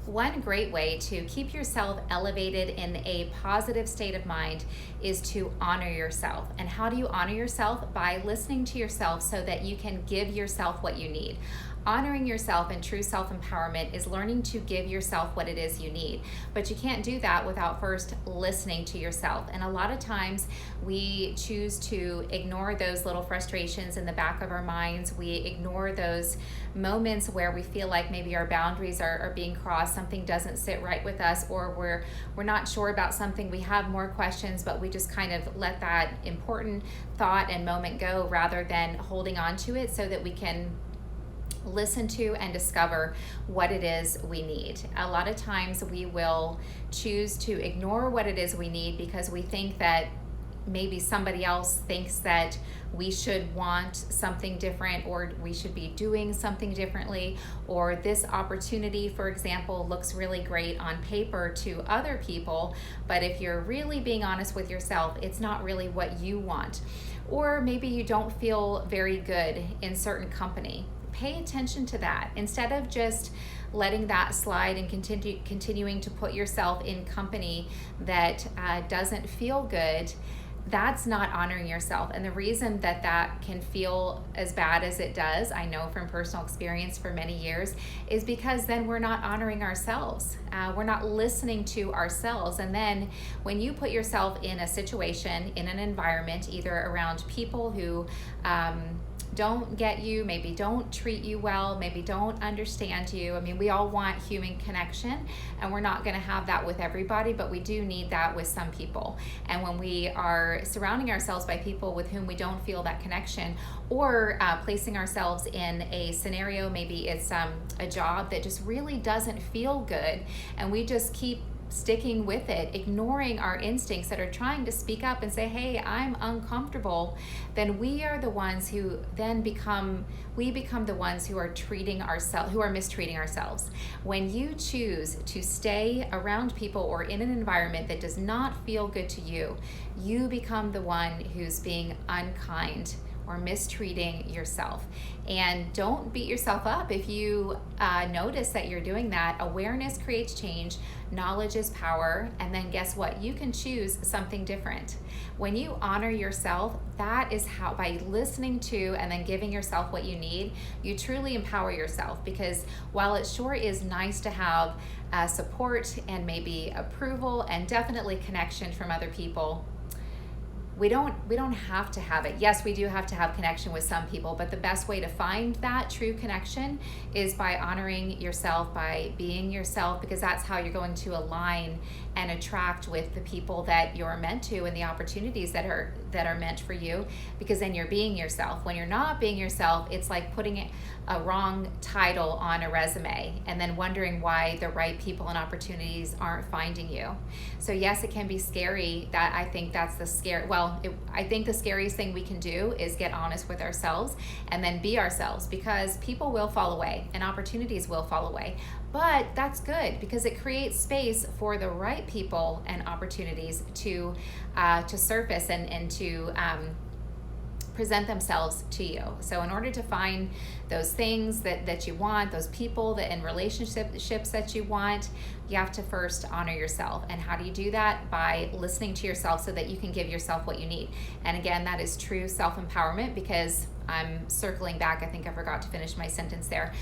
One great way to keep yourself elevated in a positive state of mind is to honor yourself. And how do you honor yourself? By listening to yourself so that you can give yourself what you need. Honoring yourself and true self-empowerment is learning to give yourself what it is you need. But you can't do that without first listening to yourself. And a lot of times we choose to ignore those little frustrations in the back of our minds. We ignore those moments where we feel like maybe our boundaries are being crossed, something doesn't sit right with us, or we're not sure about something, we have more questions, but we just kind of let that important thought and moment go rather than holding on to it so that we can listen to and discover what it is we need. A lot of times we will choose to ignore what it is we need because we think that maybe somebody else thinks that we should want something different, or we should be doing something differently, or this opportunity, for example, looks really great on paper to other people, but if you're really being honest with yourself, it's not really what you want. Or maybe you don't feel very good in certain company. Pay attention to that instead of just letting that slide and continuing to put yourself in company that doesn't feel good. That's not honoring yourself. And the reason that that can feel as bad as it does, I know from personal experience for many years, is because then we're not honoring ourselves. We're not listening to ourselves. And then when you put yourself in a situation, in an environment, either around people who don't get you, maybe don't treat you well, maybe don't understand you. I mean, we all want human connection, and we're not going to have that with everybody, but we do need that with some people. And when we are surrounding ourselves by people with whom we don't feel that connection, or placing ourselves in a scenario, maybe it's a job that just really doesn't feel good, and we just keep sticking with it, ignoring our instincts that are trying to speak up and say, hey, I'm uncomfortable, then we are the ones who then become the ones who are mistreating ourselves. When you choose to stay around people or in an environment that does not feel good to you, you become the one who's being unkind or mistreating yourself. And don't beat yourself up if you notice that you're doing that. Awareness creates change, knowledge is power, and then guess what? You can choose something different. When you honor yourself, that is how, by listening to and then giving yourself what you need, you truly empower yourself. Because while it sure is nice to have support and maybe approval and definitely connection from other people, we don't have to have it. Yes, we do have to have connection with some people, but the best way to find that true connection is by honoring yourself, by being yourself, because that's how you're going to align and attract with the people that you're meant to and the opportunities that are meant for you, because then you're being yourself. When you're not being yourself, it's like putting a wrong title on a resume and then wondering why the right people and opportunities aren't finding you. So yes, it can be scary. I think the scariest thing we can do is get honest with ourselves and then be ourselves, because people will fall away and opportunities will fall away. But that's good because it creates space for the right people and opportunities to surface and to present themselves to you. So in order to find those things that you want, those people that in relationships that you want, you have to first honor yourself. And how do you do that? By listening to yourself so that you can give yourself what you need. And again, that is true self-empowerment, because I'm circling back. I think I forgot to finish my sentence there.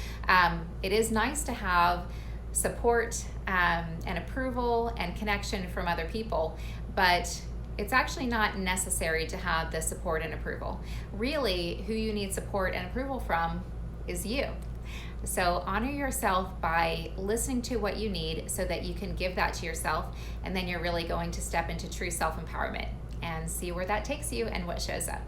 It is nice to have support and approval and connection from other people, but it's actually not necessary to have the support and approval. Really, who you need support and approval from is you. So honor yourself by listening to what you need so that you can give that to yourself, and then you're really going to step into true self-empowerment and see where that takes you and what shows up.